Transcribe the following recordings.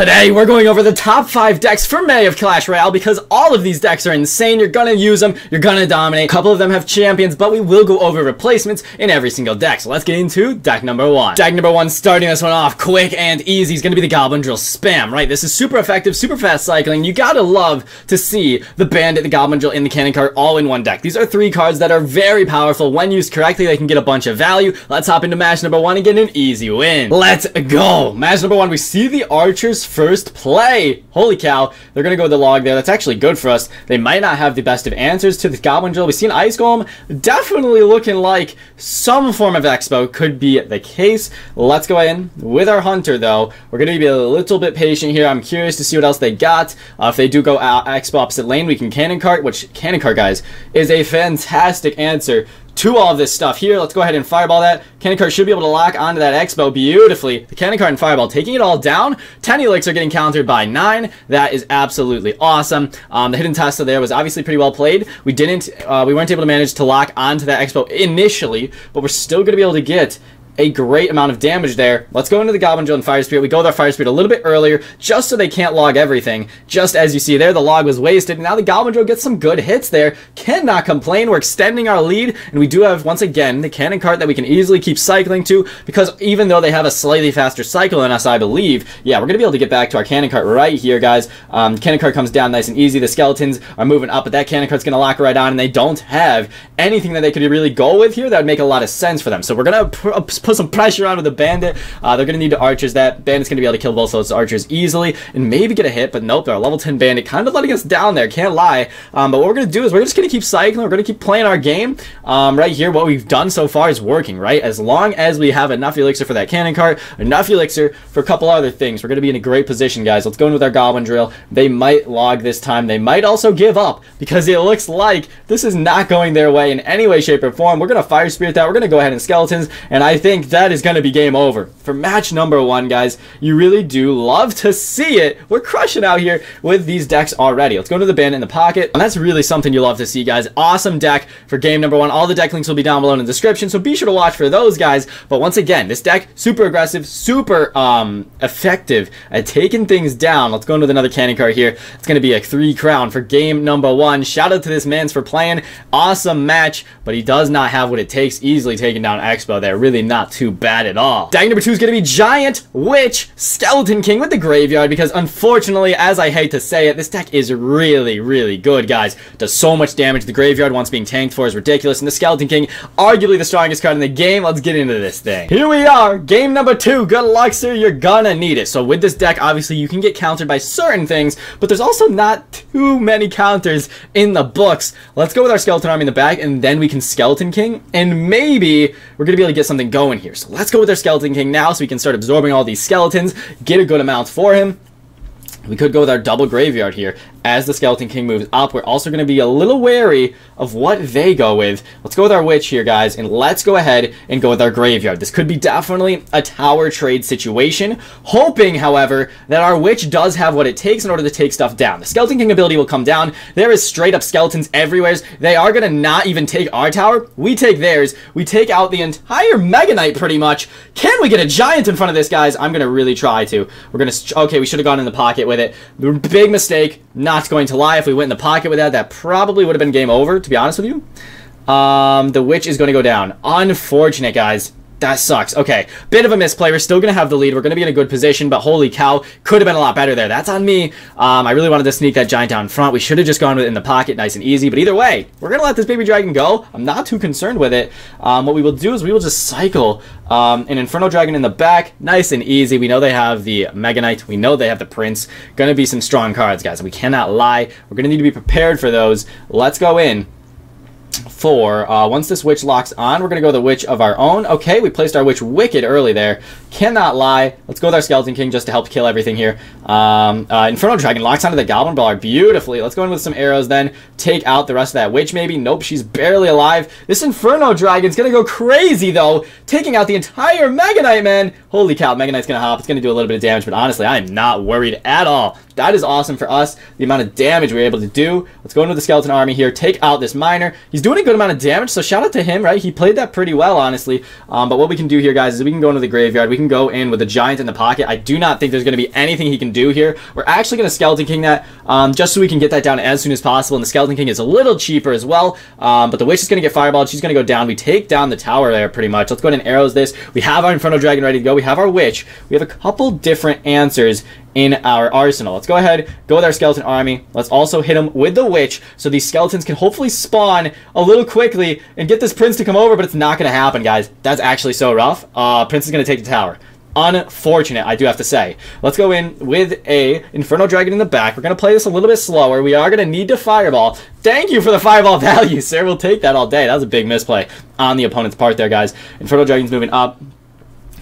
Today, we're going over the top 5 decks for May of Clash Royale because all of these decks are insane. You're gonna use them, you're gonna dominate. A couple of them have champions, but we will go over replacements in every single deck. So let's get into deck number 1. Deck number 1, starting this one off quick and easy, is gonna be the Goblin Drill Spam, right? This is super effective, super fast cycling. You gotta love to see the Bandit, the Goblin Drill, and the Cannon Cart all in one deck. These are 3 cards that are very powerful. When used correctly, they can get a bunch of value. Let's hop into match number 1 and get an easy win. Let's go. Match number 1, we see the Archers first play. Holy cow, they're gonna go with the log there. That's actually good for us. They might not have the best of answers to the Goblin Drill. We see an Ice Golem, definitely looking like some form of Expo could be the case. Let's go in with our Hunter though. We're gonna be a little bit patient here. I'm curious to see what else they got. If they do go Expo opposite lane, we can Cannon Cart, which Cannon Cart, guys, is a fantastic answer to all of this stuff here. Let's go ahead and Fireball that. Cannon Cart should be able to lock onto that Expo beautifully. The Cannon Cart and Fireball taking it all down. 10 Elixir getting countered by 9. That is absolutely awesome. The Hidden Testa there was obviously pretty well played. We weren't able to manage to lock onto that Expo initially, but we're still going to be able to get a great amount of damage there. Let's go into the Goblin Drill and Fire Spirit. We go with our Fire Spirit a little bit earlier, just so they can't log everything. Just as you see there, the log was wasted. Now the Goblin Drill gets some good hits there. Cannot complain. We're extending our lead, and we do have, once again, the Cannon Cart that we can easily keep cycling to, because even though they have a slightly faster cycle than us, I believe, yeah, we're going to be able to get back to our Cannon Cart right here, guys. Cannon Cart comes down nice and ezy. The Skeletons are moving up, but that Cannon Cart's going to lock right on, and they don't have anything that they could really go with here that would make a lot of sense for them. So we're going to put some pressure on with the Bandit. They're going to need the Archers. That Bandit's going to be able to kill both those Archers easily and maybe get a hit, but nope, our level 10 Bandit kind of letting us down there, can't lie. But what we're going to do is we're just going to keep cycling. We're going to keep playing our game. Right here, what we've done so far is working, right? As long as we have enough Elixir for that Cannon Cart, enough Elixir for a couple other things, we're going to be in a great position, guys. Let's go in with our Goblin Drill. They might log this time. They might also give up because it looks like this is not going their way in any way, shape, or form. We're going to Fire Spirit that. We're going to go ahead and Skeletons, and I think that is going to be game over. For match number 1, guys, you really do love to see it. We're crushing out here with these decks already. Let's go to the Bandit in the pocket, and that's really something you love to see, guys. Awesome deck for game number 1. All the deck links will be down below in the description, so be sure to watch for those, guys. But once again, this deck, super aggressive, super effective at taking things down. Let's go into another Cannon Cart here. It's going to be a 3 crown for game number 1. Shout out to this man for playing. Awesome match, but he does not have what it takes. Easily taking down Expo there. Really not too bad at all. Deck number 2 is going to be Giant Witch Skeleton King with the Graveyard, because unfortunately, as I hate to say it, this deck is really, really good, guys. Does so much damage. The Graveyard once being tanked for is ridiculous, and the Skeleton King, arguably the strongest card in the game. Let's get into this thing. Here we are, game number 2. Good luck, sir. You're gonna need it. So with this deck, obviously, you can get countered by certain things, but there's also not too many counters in the books. Let's go with our Skeleton Army in the back, and then we can Skeleton King, and maybe we're gonna be able to get something going here. So let's go with our Skeleton King now, so we can start absorbing all these skeletons, get a good amount for him. We could go with our double Graveyard here. As the Skeleton King moves up, we're also going to be a little wary of what they go with. Let's go with our Witch here, guys, and let's go ahead and go with our Graveyard. This could be definitely a tower trade situation, hoping, however, that our Witch does have what it takes in order to take stuff down. The Skeleton King ability will come down. There is straight up skeletons everywhere. They are going to not even take our tower. We take theirs. We take out the entire Mega Knight pretty much. Can we get a Giant in front of this, guys? I'm going to really try to. We're going to... Okay, we should have gone in the pocket with it. Big mistake. Not going to lie, if we went in the pocket with that, that probably would have been game over, to be honest with you. The Witch is going to go down. Unfortunate, guys. That sucks. Okay, bit of a misplay. We're still going to have the lead. We're going to be in a good position, but holy cow, could have been a lot better there. That's on me. I really wanted to sneak that Giant down front. We should have just gone with it in the pocket, nice and easy, but either way, we're going to let this baby dragon go. I'm not too concerned with it. What we will do is we will just cycle an Inferno Dragon in the back, nice and easy. We know they have the Mega Knight. We know they have the Prince. Going to be some strong cards, guys. We cannot lie. We're going to need to be prepared for those. Let's go in. Once this Witch locks on, we're going to go the Witch of our own. Okay, we placed our Witch wicked early there. Cannot lie. Let's go with our Skeleton King just to help kill everything here. Inferno Dragon locks onto the Goblin Brawler beautifully. Let's go in with some arrows then. Take out the rest of that Witch maybe. Nope, she's barely alive. This Inferno Dragon's going to go crazy though. Taking out the entire Mega Knight, man. Holy cow, Mega Knight's going to hop. It's going to do a little bit of damage, but honestly, I am not worried at all. That is awesome for us. The amount of damage we were able to do. Let's go into the Skeleton Army here. Take out this Miner. He's doing a good good amount of damage, so shout out to him, right? He played that pretty well, honestly. But what we can do here, guys, is we can go into the graveyard. We can go in with a giant in the pocket. I do not think there's going to be anything he can do here. We're actually going to Skeleton King that just so we can get that down as soon as possible. And the Skeleton King is a little cheaper as well. But the Witch is going to get fireballed. She's going to go down. We take down the tower there pretty much. Let's go ahead and arrows this. We have our Inferno Dragon ready to go. We have our Witch. We have a couple different answers in our arsenal. Let's go ahead, go with our skeleton army. Let's also hit him with the Witch so these skeletons can hopefully spawn a little quickly and get this Prince to come over, but it's not going to happen, guys. That's actually so rough. Prince is going to take the tower. Unfortunate, I do have to say. Let's go in with a Inferno Dragon in the back. We're going to play this a little bit slower. We are going to need to fireball. Thank you for the fireball value, sir. We'll take that all day. That was a big misplay on the opponent's part there, guys. Inferno Dragon's moving up.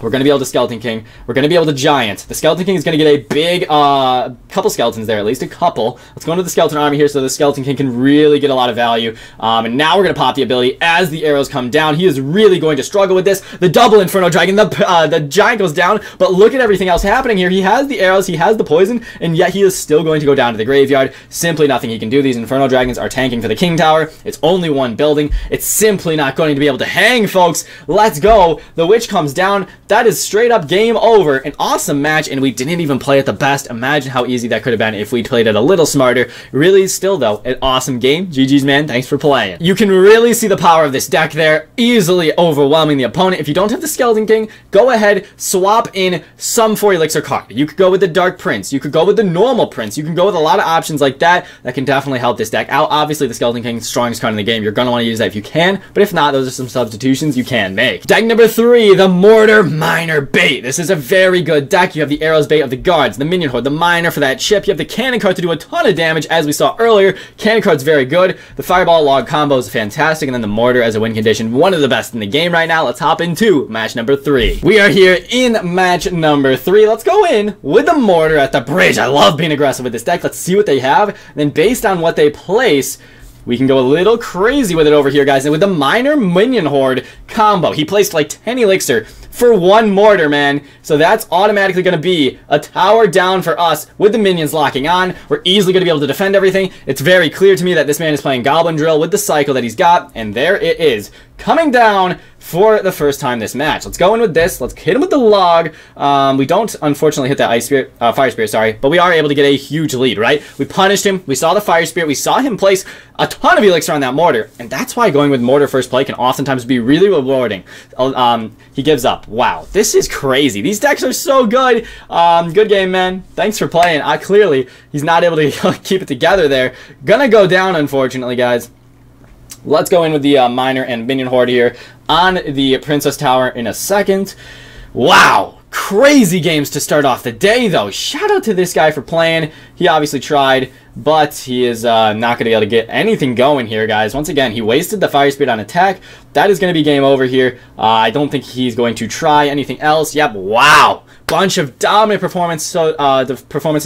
We're going to be able to Skeleton King. We're going to be able to Giant. The Skeleton King is going to get a big, couple skeletons there, at least a couple. Let's go into the Skeleton Army here so the Skeleton King can really get a lot of value. And now we're going to pop the ability as the arrows come down. He is really going to struggle with this. The double Inferno Dragon, the Giant goes down, but look at everything else happening here. He has the arrows, he has the poison, and yet he is still going to go down to the graveyard. Simply nothing he can do. These Inferno Dragons are tanking for the King Tower. It's only one building. It's simply not going to be able to hang, folks. Let's go. The Witch comes down. That is straight up game over. An awesome match, and we didn't even play it the best. Imagine how easy that could have been if we played it a little smarter. Really, still though, an awesome game. GG's, man. Thanks for playing. You can really see the power of this deck there, easily overwhelming the opponent. If you don't have the Skeleton King, go ahead, swap in some 4 Elixir card. You could go with the Dark Prince. You could go with the normal Prince. You can go with a lot of options like that that can definitely help this deck out. Obviously, the Skeleton King is the strongest card in the game. You're going to want to use that if you can, but if not, those are some substitutions you can make. Deck number 3, the Mortar Miner Bait. This is a very good deck. You have the Arrows Bait of the Guards, the Minion Horde, the Miner for that chip. You have the Cannon card to do a ton of damage, as we saw earlier. Cannon card's very good. The Fireball Log combo is fantastic, and then the Mortar as a win condition, one of the best in the game right now. Let's hop into match number 3. We are here in match number 3. Let's go in with the Mortar at the bridge. I love being aggressive with this deck. Let's see what they have, and then based on what they place, we can go a little crazy with it over here, guys. And with the Miner Minion Horde combo, he placed like 10 Elixir for 1 Mortar, man. So that's automatically going to be a tower down for us with the minions locking on. We're easily going to be able to defend everything. It's very clear to me that this man is playing Goblin Drill with the cycle that he's got. And there it is, coming down for the first time this match. Let's go in with this. Let's hit him with the log. We don't, unfortunately, hit that Fire Spirit, sorry. But we are able to get a huge lead, right? We punished him. We saw the Fire Spirit. We saw him place a ton of Elixir on that Mortar. And that's why going with Mortar first play can oftentimes be really rewarding. He gives up. Wow, this is crazy. These decks are so good. Good game, man. Thanks for playing. Clearly, he's not able to keep it together there. Gonna go down, unfortunately, guys. Let's go in with the Miner and Minion Horde here on the Princess Tower in a second. Wow, crazy games to start off the day, though. Shout out to this guy for playing. He obviously tried, but he is not going to be able to get anything going here, guys. Once again, he wasted the Fire Spirit on attack. That is going to be game over here. I don't think he's going to try anything else. Yep, wow. Bunch of dominant performances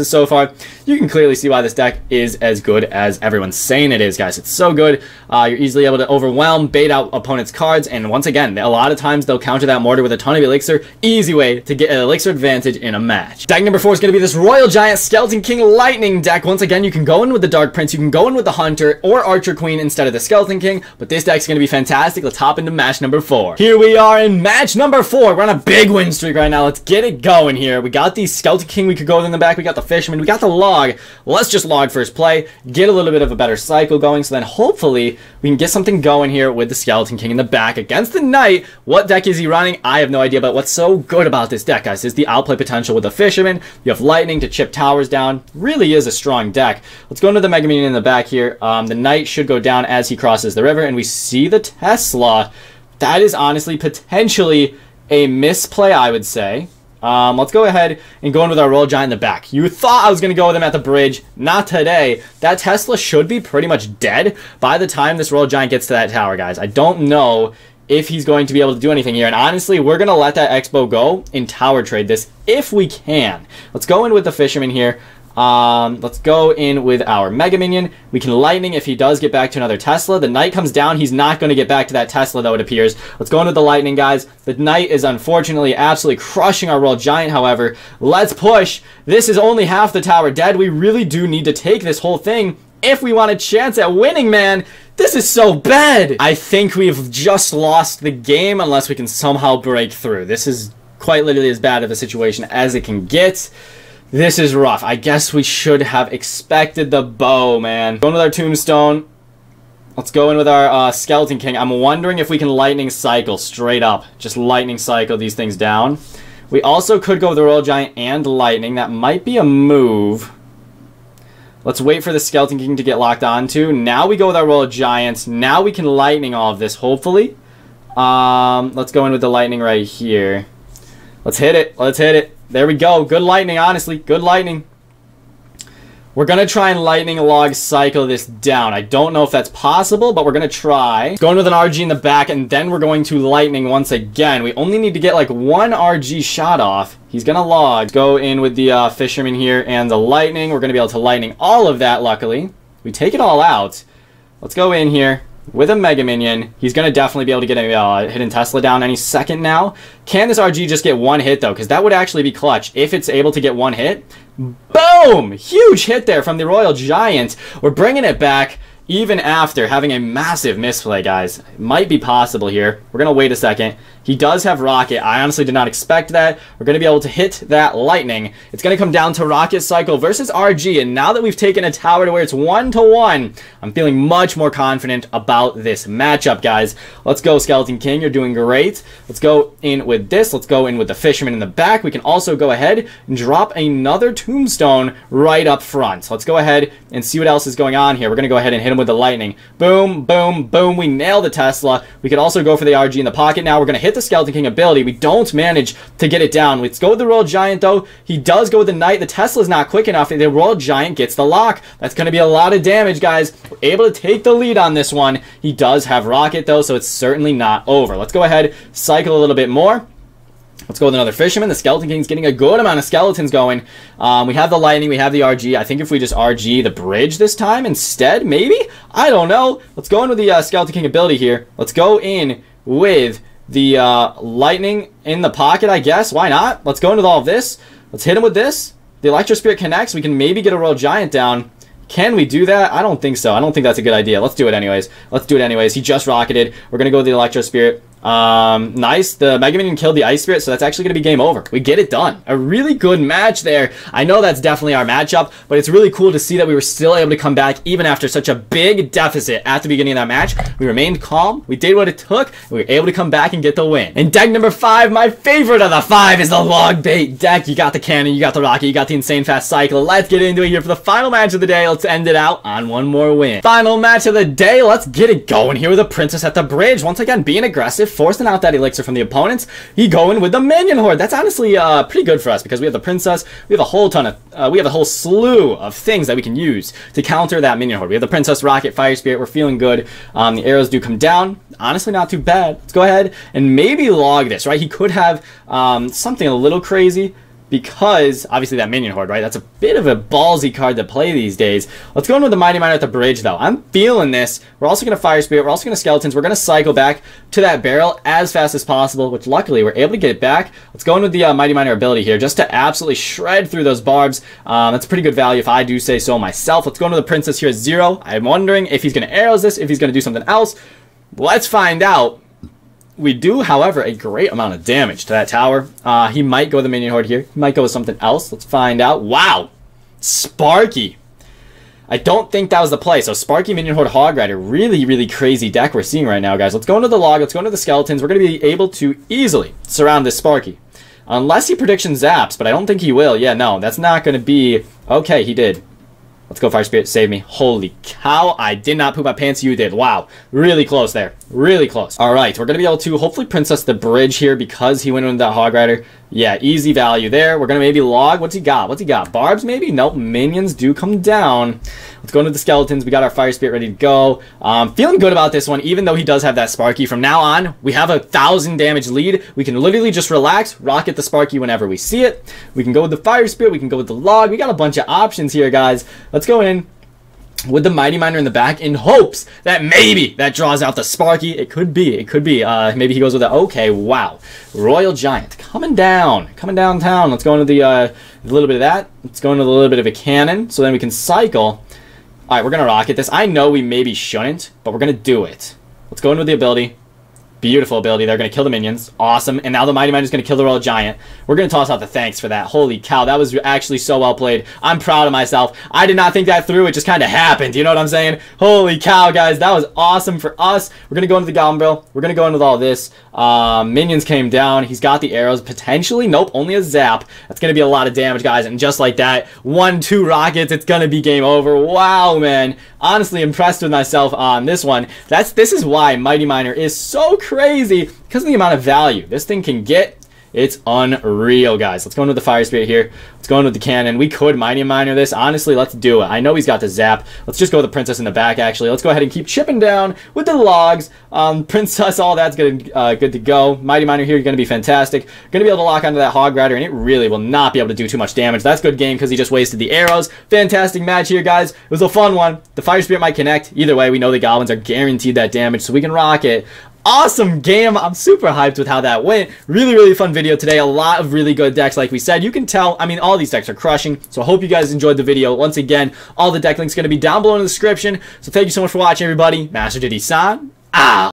so far. You can clearly see why this deck is as good as everyone's saying it is, guys. It's so good. You're easily able to overwhelm, bait out opponents' cards, and once again, a lot of times they'll counter that Mortar with a ton of Elixir. Easy way to get an Elixir advantage in a match. Deck number 4 is going to be this Royal Giant Skeleton King Lightning deck. Once again, you can go in with the Dark Prince, you can go in with the Hunter or Archer Queen instead of the Skeleton King, but this deck's going to be fantastic. Let's hop into match number 4. Here we are in match number 4. We're on a big win streak right now. Let's get it going here. We got the Skeleton King, we could go in the back, we got the Fisherman, we got the Log. Let's just log first play, get a little bit of a better cycle going, so then hopefully we can get something going here with the Skeleton King in the back against the Knight. What deck is he running? I have no idea, but what's so good about this deck, guys, is the outplay potential with the Fisherman. You have Lightning to chip towers down. Really is a strong deck. Let's go into the Mega Minion in the back here. The Knight should go down as he crosses the river, and we see the Tesla. That is honestly potentially a misplay, I would say. Let's go ahead and go in with our Royal Giant in the back. You thought I was going to go with him at the bridge. Not today. That Tesla should be pretty much dead by the time this Royal Giant gets to that tower, guys. I don't know if he's going to be able to do anything here. And honestly, we're going to let that Expo go and tower trade this if we can. Let's go in with the Fisherman here. Let's go in with our Mega Minion. We can Lightning if he does get back to another Tesla. The Knight comes down. He's not going to get back to that Tesla, though, it appears. Let's go into the Lightning, guys. The Knight is unfortunately absolutely crushing our Royal Giant, however. Let's push. This is only half the tower dead. We really do need to take this whole thing if we want a chance at winning, man. This is so bad. I think we've just lost the game unless we can somehow break through. This is quite literally as bad of a situation as it can get. This is rough. I guess we should have expected the bow, man. Going with our tombstone. Let's go in with our Skeleton King. I'm wondering if we can lightning cycle straight up. Just lightning cycle these things down. We also could go with the Royal Giant and lightning. That might be a move. Let's wait for the Skeleton King to get locked onto. Now we go with our Royal Giants. Now we can lightning all of this, hopefully. Let's go in with the lightning right here. Let's hit it. Let's hit it. There we go. Good lightning, honestly. Good lightning. We're going to try and lightning log cycle this down. I don't know if that's possible, but we're going to try. Going with an RG in the back, and then we're going to lightning once again. We only need to get like one RG shot off. He's going to log. Go in with the fisherman here and the lightning. We're going to be able to lightning all of that, luckily. We take it all out. Let's go in here with a Mega Minion. He's going to definitely be able to get a hidden Tesla down any second now. Can this RG just get one hit, though? Because that would actually be clutch if it's able to get one hit. Boom! Huge hit there from the Royal Giant. We're bringing it back even after having a massive misplay, guys. It might be possible here. We're going to wait a second. He does have Rocket. I honestly did not expect that. We're going to be able to hit that lightning. It's going to come down to Rocket Cycle versus RG. And now that we've taken a tower to where it's 1-to-1, I'm feeling much more confident about this matchup, guys. Let's go, Skeleton King. You're doing great. Let's go in with this. Let's go in with the fisherman in the back. We can also go ahead and drop another tombstone right up front. Let's go ahead and see what else is going on here. We're going to go ahead and hit him with the lightning. Boom, boom, boom. We nailed the Tesla. We could also go for the RG in the pocket now. We're going to hit the Skeleton King ability. We don't manage to get it down. Let's go with the Royal Giant, though. He does go with the Knight. The Tesla's not quick enough. The Royal Giant gets the lock. That's going to be a lot of damage, guys. We're able to take the lead on this one. He does have Rocket, though, so it's certainly not over. Let's go ahead, cycle a little bit more. Let's go with another fisherman. The Skeleton King's getting a good amount of skeletons going. We have the lightning. We have the RG. I think if we just RG the bridge this time instead, maybe? I don't know. Let's go in with the Skeleton King ability here. Let's go in with the lightning in the pocket, I guess. Why not? Let's go in with all of this. Let's hit him with this. The Electro Spirit connects. We can maybe get a Royal Giant down. Can we do that? I don't think so. I don't think that's a good idea. Let's do it anyways. Let's do it anyways. He just rocketed. We're going to go with the Electro Spirit. Nice. The Mega Minion killed the Ice Spirit, so that's actually going to be game over. We get it done. A really good match there. I know that's definitely our matchup, but it's really cool to see that we were still able to come back even after such a big deficit at the beginning of that match. We remained calm. We did what it took. And we were able to come back and get the win. And deck number 5, my favorite of the 5, is the Log Bait deck. You got the cannon, you got the rocket, you got the insane fast cycle. Let's get into it here for the final match of the day. Let's end it out on one more win. Final match of the day. Let's get it going here with the Princess at the bridge. Once again, being aggressive, forcing out that elixir from the opponents. He going with the minion horde. That's honestly pretty good for us because we have the princess. We have a whole ton of we have a whole slew of things that we can use to counter that minion horde. We have the princess, rocket, fire spirit. We're feeling good. The arrows do come down. Honestly, not too bad. Let's go ahead and maybe log this, right? He could have something a little crazy, because obviously that minion horde, right? That's a bit of a ballsy card to play these days. Let's go in with the Mighty Miner at the bridge, though. I'm feeling this. We're also going to Fire Spirit. We're also going to Skeletons. We're going to cycle back to that barrel as fast as possible, which luckily we're able to get it back. Let's go in with the Mighty Miner ability here just to absolutely shred through those barbs. That's pretty good value if I do say so myself. Let's go into the Princess here at 0. I'm wondering if he's going to arrows this, if he's going to do something else. Let's find out. We do, however, a great amount of damage to that tower. He might go with the minion horde here. He might go with something else. Let's find out. Wow! Sparky! I don't think that was the play. So Sparky, minion horde, hog rider. Really, really crazy deck we're seeing right now, guys. Let's go into the log. Let's go into the skeletons. We're going to be able to easily surround this Sparky. Unless he prediction zaps, but I don't think he will. Yeah, no, that's not going to be... Okay, he did. Let's go, Fire Spirit. Save me. Holy cow. I did not poop my pants. You did. Wow. Really close there. Really close. All right. We're going to be able to hopefully Princess the bridge here because he went into that Hog Rider. Yeah, easy value there. We're going to maybe log. What's he got? What's he got? Barbs maybe? Nope. Minions do come down. Let's go into the skeletons. We got our Fire Spirit ready to go. Feeling good about this one, even though he does have that Sparky. From now on, we have 1,000 damage lead. We can literally just relax, rocket the Sparky whenever we see it. We can go with the Fire Spirit. We can go with the log. We got a bunch of options here, guys. Let's go in with the Mighty Miner in the back in hopes that maybe that draws out the Sparky. It could be. It could be. Maybe he goes with the... Okay, wow. Royal Giant coming down. Coming downtown. Let's go into the... a little bit of that. Let's go into a little bit of a cannon. So then we can cycle. Alright, we're going to rocket this. I know we maybe shouldn't, but we're going to do it. Let's go in with the ability. Beautiful ability. They're going to kill the minions. Awesome. And now the Mighty Miner is going to kill the Royal Giant. We're going to toss out the thanks for that. Holy cow. That was actually so well played. I'm proud of myself. I did not think that through. It just kind of happened. You know what I'm saying? Holy cow, guys. That was awesome for us. We're going to go into the Goblin Barrel. We're going to go into all this. Minions came down. He's got the arrows. Potentially. Nope. Only a zap. That's going to be a lot of damage, guys. And just like that, 1-2 rockets. It's going to be game over. Wow, man. Honestly impressed with myself on this one. This is why Mighty Miner is so crazy, because of the amount of value this thing can get. It's unreal, guys. Let's go into the Fire Spirit here. Let's go into the cannon. We could Mighty Miner this. Honestly, let's do it. I know he's got the zap. Let's just go with the Princess in the back, actually. Let's go ahead and keep chipping down with the logs. Princess, all that's good to go. Mighty Miner here, you're going to be fantastic. Going to be able to lock onto that Hog Rider, and it really will not be able to do too much damage. That's good game because he just wasted the arrows. Fantastic match here, guys. It was a fun one. The Fire Spirit might connect. Either way, we know the Goblins are guaranteed that damage, so we can rock it. Awesome game. I'm super hyped with how that went. Really, really fun video today. A lot of really good decks, like we said. You can tell, I mean, all these decks are crushing. So I hope you guys enjoyed the video. Once again, all the deck links are going to be down below in the description. So thank you so much for watching, everybody. Master Diddy-san, out.